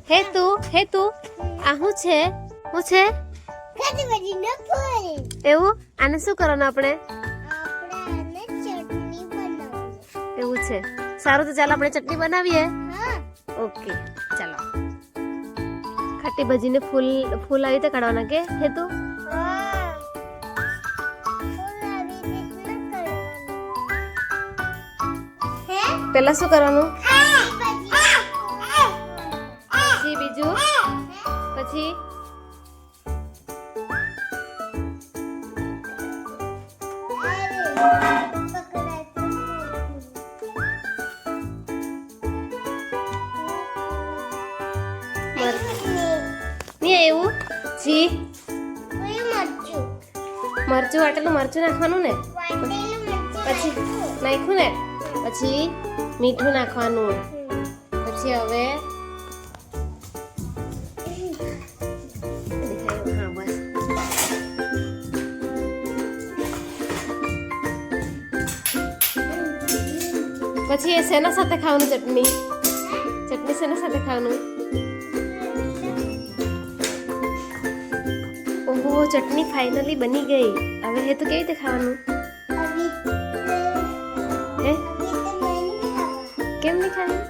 હે તું આ શું છે ખાટી ભાજીનો ફૂલ. એવું આને શું કરવાનું આપણે આપણે આને ચટણી બનાવવાની. એવું છે સારું તો ચાલો આપણે ચટણી બનાવીએ હા. ઓકે ચાલો ખાટી ભાજીને ફૂલ આવી રીતે કાઢવાના કે હે તું હા. ફૂલ આવી રીતના કરવાનું. હે? પહેલા શું કરવાનું ખાટી ભાજી. પછી બીજું પછી નહીં એવું જી મરચું વાટેલું મરચું નાખવાનું ને પછી નાખ્યું ને પછી મીઠું નાખવાનું પછી હવે હા બસ પછી એ શેના સાથે ખાવાનું ચટણી શેના સાથે ખાવાનું ઓહો ચટણી ફાઇનલી બની ગઈ હવે એ તો કેવી રીતે ખાવાનું હે કેમ નહીં ખાવાનું